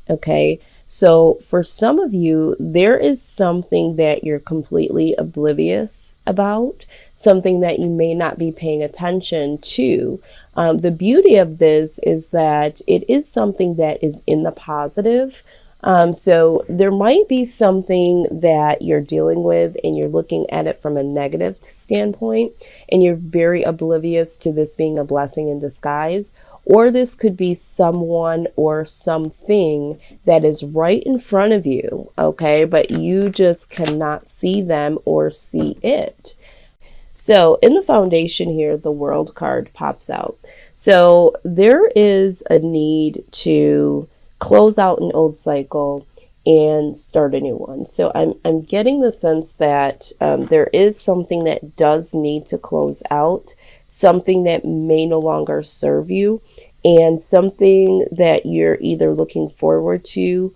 Okay. So for some of you, there is something that you're completely oblivious about, something that you may not be paying attention to. The beauty of this is that it is something that is in the positive. So there might be something that you're dealing with and you're looking at it from a negative standpoint, and you're very oblivious to this being a blessing in disguise. Or this could be someone or something that is right in front of you, okay? But you just cannot see them or see it. So in the foundation here, the World card pops out. So there is a need to close out an old cycle and start a new one. So I'm getting the sense that there is something that does need to close out, something that may no longer serve you, and something that you're either looking forward to.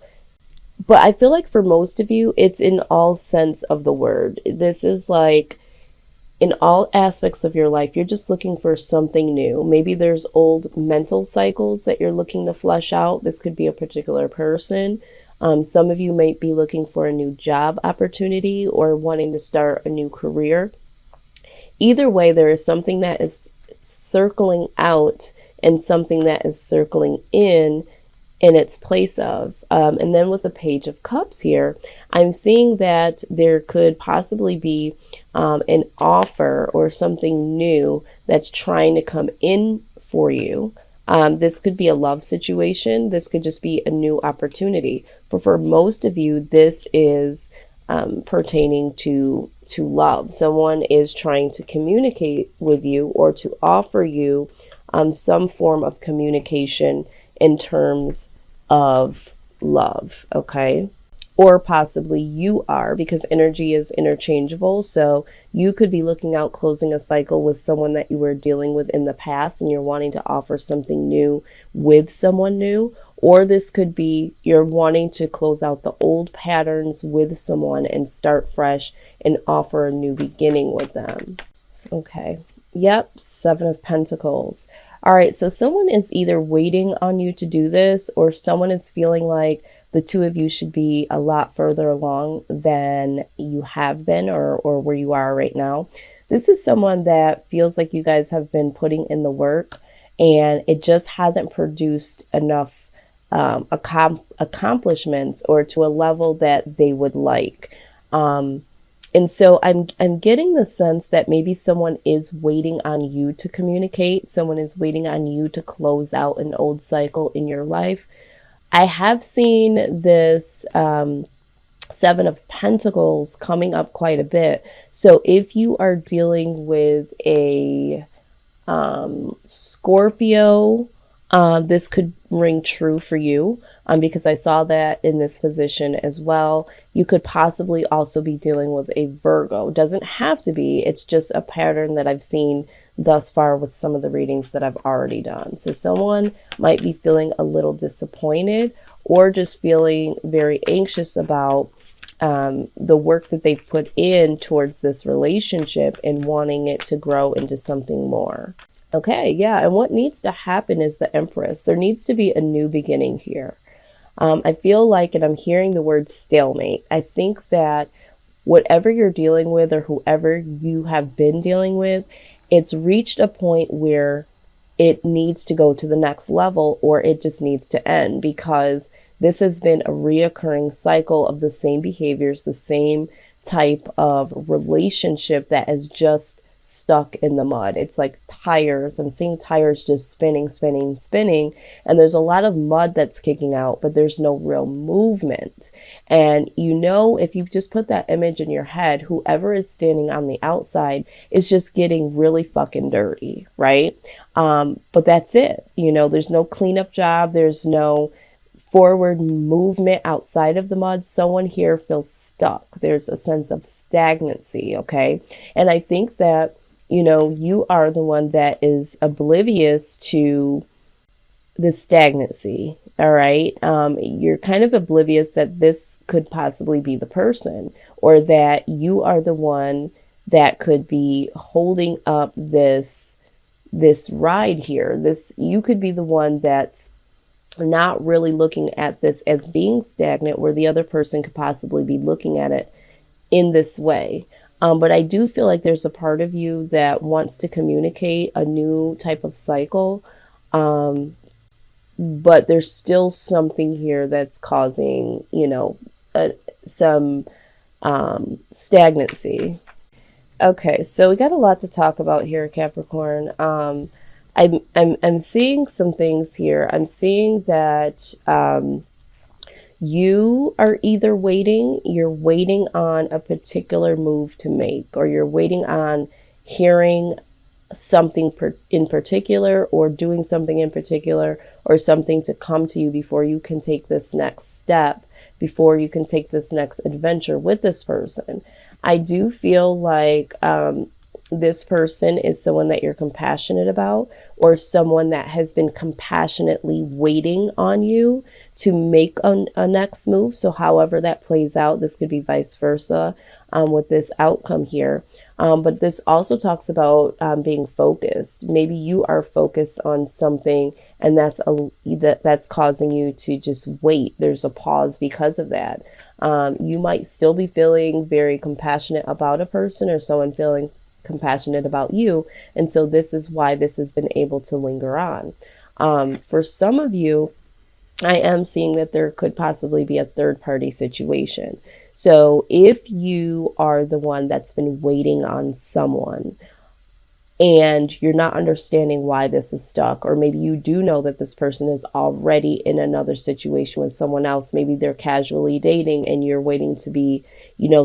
But I feel like for most of you, it's in all sense of the word. This is like in all aspects of your life, you're just looking for something new. Maybe there's old mental cycles that you're looking to flush out. This could be a particular person. Some of you might be looking for a new job opportunity or wanting to start a new career. Either way, there is something that is circling out and something that is circling in its place of. And then with the Page of Cups here, I'm seeing that there could possibly be an offer or something new that's trying to come in for you. This could be a love situation. This could just be a new opportunity. For most of you, this is pertaining to love. Someone is trying to communicate with you or to offer you some form of communication in terms of love, okay? Or possibly you are, because energy is interchangeable. So you could be looking out closing a cycle with someone that you were dealing with in the past and you're wanting to offer something new with someone new. Or this could be you're wanting to close out the old patterns with someone and start fresh and offer a new beginning with them. Okay. Yep, Seven of Pentacles. All right, so someone is either waiting on you to do this, or someone is feeling like the two of you should be a lot further along than you have been or where you are right now. This is someone that feels like you guys have been putting in the work and it just hasn't produced enough accomplishments or to a level that they would like. And so I'm getting the sense that maybe someone is waiting on you to communicate. Someone is waiting on you to close out an old cycle in your life. I have seen this Seven of Pentacles coming up quite a bit. So if you are dealing with a Scorpio, this could ring true for you because I saw that in this position as well. You could possibly also be dealing with a Virgo. Doesn't have to be. It's just a pattern that I've seen thus far with some of the readings that I've already done. So someone might be feeling a little disappointed or just feeling very anxious about the work that they've put in towards this relationship and wanting it to grow into something more. Okay, yeah, and what needs to happen is the Empress. There needs to be a new beginning here. I feel like, and I'm hearing the word stalemate, I think that whatever you're dealing with or whoever you have been dealing with, it's reached a point where it needs to go to the next level or it just needs to end, because this has been a reoccurring cycle of the same behaviors, the same type of relationship that has just stuck in the mud. It's like tires. I'm seeing tires just spinning, spinning, spinning. And there's a lot of mud that's kicking out, but there's no real movement. And you know, if you just put that image in your head, whoever is standing on the outside is just getting really fucking dirty, right? But that's it. You know, there's no cleanup job. There's no forward movement outside of the mud. Someone here feels stuck. There's a sense of stagnancy, okay? And I think that, you know, you are the one that is oblivious to the stagnancy, all right? You're kind of oblivious that this could possibly be the person, or that you are the one that could be holding up this ride here. You could be the one that's not really looking at this as being stagnant, where the other person could possibly be looking at it in this way. But I do feel like there's a part of you that wants to communicate a new type of cycle. But there's still something here that's causing, some stagnancy. Okay, so we got a lot to talk about here, Capricorn. I'm seeing some things here. I'm seeing that you are either you're waiting on a particular move to make, or you're waiting on hearing something in particular, or doing something in particular, or something to come to you before you can take this next step, before you can take this next adventure with this person. I do feel like this person is someone that you're compassionate about, or someone that has been compassionately waiting on you to make a next move. So however that plays out, this could be vice versa with this outcome here. But this also talks about being focused. Maybe you are focused on something, and that's causing you to just wait. There's a pause because of that. You might still be feeling very compassionate about a person, or someone feeling compassionate about you. And so this is why this has been able to linger on. For some of you, I am seeing that there could possibly be a third party situation. So if you are the one that's been waiting on someone, and you're not understanding why this is stuck, or maybe you do know that this person is already in another situation with someone else, maybe they're casually dating and you're waiting to be,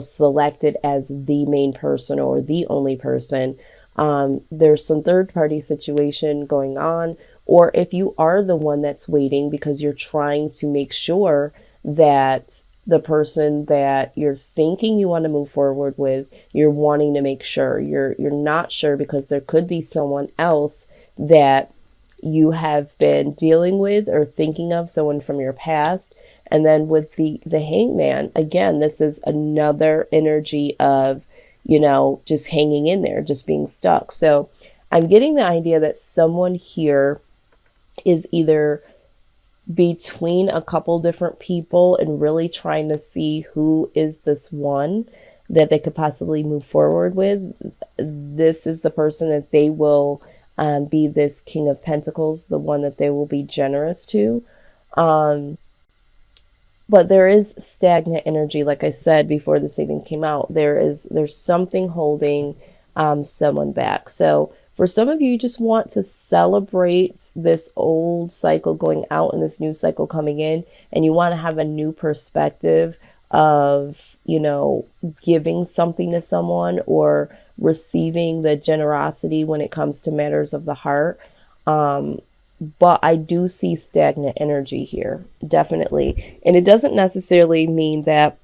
selected as the main person or the only person. There's some third party situation going on. Or if you are the one that's waiting because you're trying to make sure that the person that you're thinking you want to move forward with, you're wanting to make sure. You're not sure because there could be someone else that you have been dealing with or thinking of, someone from your past. And then with the hangman, again, this is another energy of, just hanging in there, just being stuck. So I'm getting the idea that someone here is either between a couple different people and really trying to see who is this one that they could possibly move forward with. This is the person that they will be this King of Pentacles, the one that they will be generous to. But there is stagnant energy, like I said before this even came out. There's something holding someone back. So for some of you, you just want to celebrate this old cycle going out and this new cycle coming in, and you want to have a new perspective of, giving something to someone or receiving the generosity when it comes to matters of the heart. But I do see stagnant energy here, definitely. And it doesn't necessarily mean that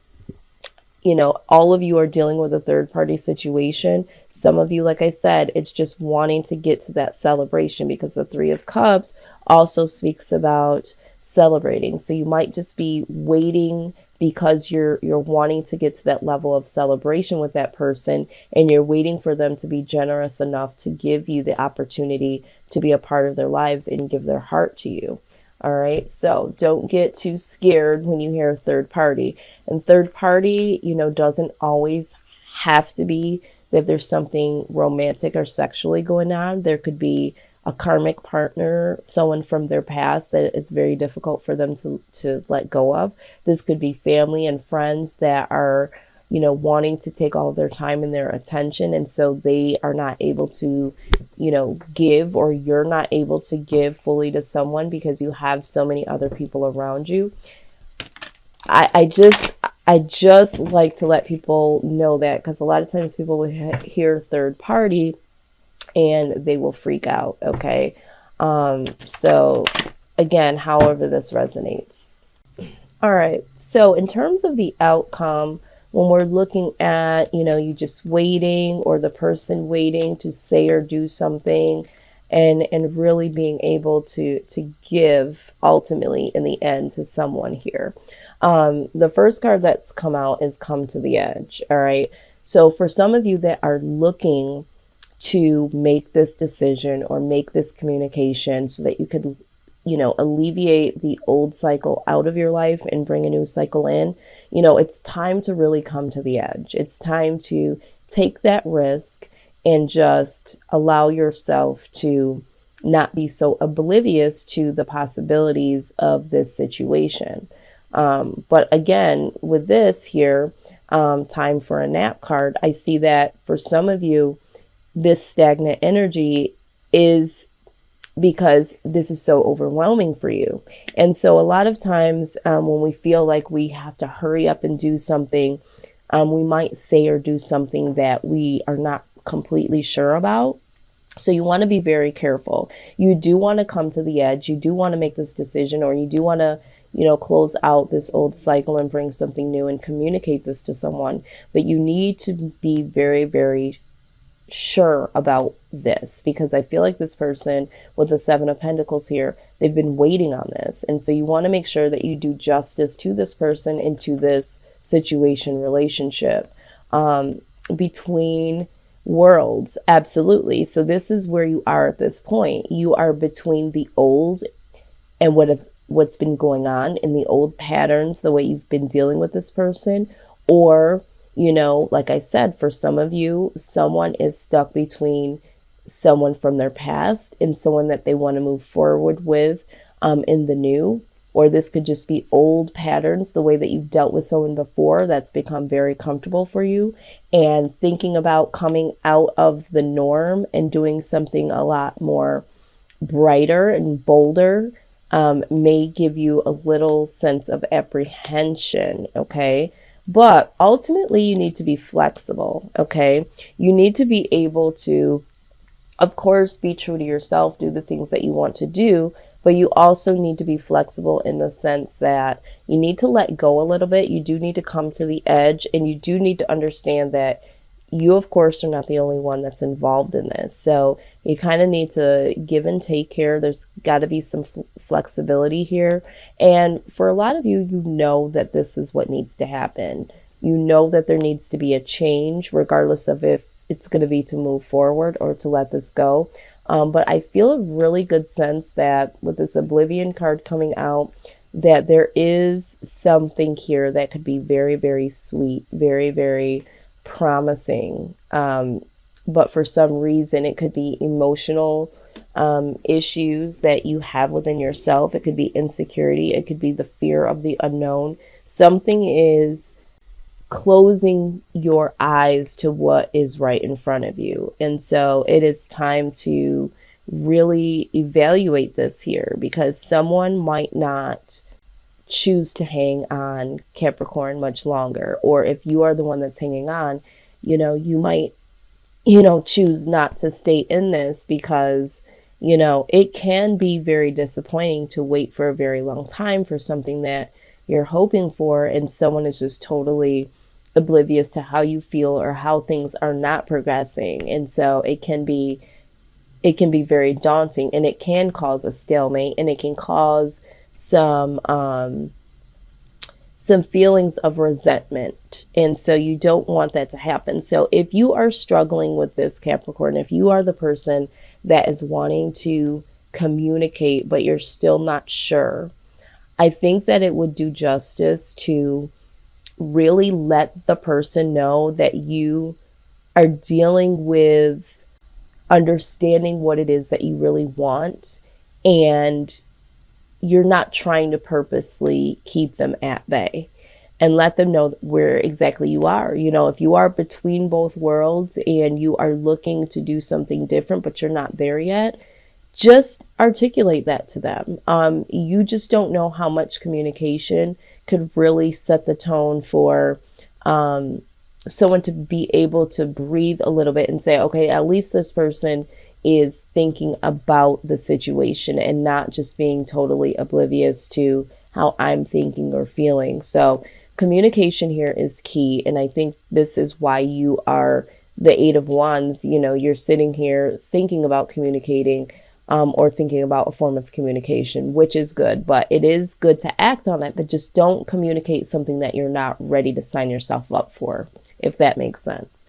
all of you are dealing with a third party situation. Some of you, like I said, it's just wanting to get to that celebration, because the Three of Cups also speaks about celebrating. So you might just be waiting because you're wanting to get to that level of celebration with that person, and you're waiting for them to be generous enough to give you the opportunity to be a part of their lives and give their heart to you. All right. So don't get too scared when you hear third party. And third party, doesn't always have to be that there's something romantic or sexually going on. There could be a karmic partner, someone from their past that it's very difficult for them to let go of. This could be family and friends that are, wanting to take all their time and their attention. And so they are not able to, give, or you're not able to give fully to someone because you have so many other people around you. I just like to let people know that, because a lot of times people will hear third party and they will freak out. Okay. So again, however this resonates. All right. So in terms of the outcome, when we're looking at, you just waiting, or the person waiting to say or do something, and really being able to give ultimately in the end to someone here. The first card that's come out is Come to the Edge. All right. So for some of you that are looking to make this decision or make this communication so that you could alleviate the old cycle out of your life and bring a new cycle in, it's time to really come to the edge. It's time to take that risk and just allow yourself to not be so oblivious to the possibilities of this situation. But again, with this here, time for a nap card, I see that for some of you, this stagnant energy is because this is so overwhelming for you. And so a lot of times when we feel like we have to hurry up and do something, we might say or do something that we are not completely sure about. So you want to be very careful. You do want to come to the edge. You do want to make this decision, or you do want to, close out this old cycle and bring something new and communicate this to someone. But you need to be very, very sure about this, because I feel like this person with the Seven of Pentacles here, they've been waiting on this. And so you want to make sure that you do justice to this person and to this situation, relationship, between worlds. Absolutely. So this is where you are at this point. You are between the old and what's been going on in the old patterns, the way you've been dealing with this person, or like I said, for some of you, someone is stuck between someone from their past and someone that they want to move forward with in the new. Or this could just be old patterns, the way that you've dealt with someone before that's become very comfortable for you, and thinking about coming out of the norm and doing something a lot more brighter and bolder may give you a little sense of apprehension, okay? But ultimately, you need to be flexible, okay? You need to be able to, of course, be true to yourself, do the things that you want to do, but you also need to be flexible in the sense that you need to let go a little bit. You do need to come to the edge, and you do need to understand that you, of course, are not the only one that's involved in this. So you kind of need to give and take here. There's got to be some flexibility here. And for a lot of you, you know that this is what needs to happen. You know that there needs to be a change, regardless of if it's going to be to move forward or to let this go. But I feel a really good sense that with this Oblivion card coming out, that there is something here that could be very, very sweet, very, very promising. But for some reason, it could be emotional issues that you have within yourself. It could be insecurity. It could be the fear of the unknown. Something is closing your eyes to what is right in front of you. And so it is time to really evaluate this here, because someone might not choose to hang on, Capricorn, much longer. Or if you are the one that's hanging on, you might, choose not to stay in this, because, it can be very disappointing to wait for a very long time for something that you're hoping for, and someone is just totally oblivious to how you feel or how things are not progressing. And so it can be very daunting, and it can cause a stalemate, and it can cause some feelings of resentment. And so you don't want that to happen. So if you are struggling with this, Capricorn, if you are the person that is wanting to communicate but you're still not sure, I think that it would do justice to really let the person know that you are dealing with understanding what it is that you really want, and you're not trying to purposely keep them at bay, and let them know where exactly you are. If you are between both worlds and you are looking to do something different, but you're not there yet, just articulate that to them. You just don't know how much communication could really set the tone for someone to be able to breathe a little bit and say, okay, at least this person is thinking about the situation and not just being totally oblivious to how I'm thinking or feeling. So communication here is key. And I think this is why you are the Eight of Wands. You're sitting here thinking about communicating, or thinking about a form of communication, which is good. But it is good to act on it, but just don't communicate something that you're not ready to sign yourself up for, if that makes sense.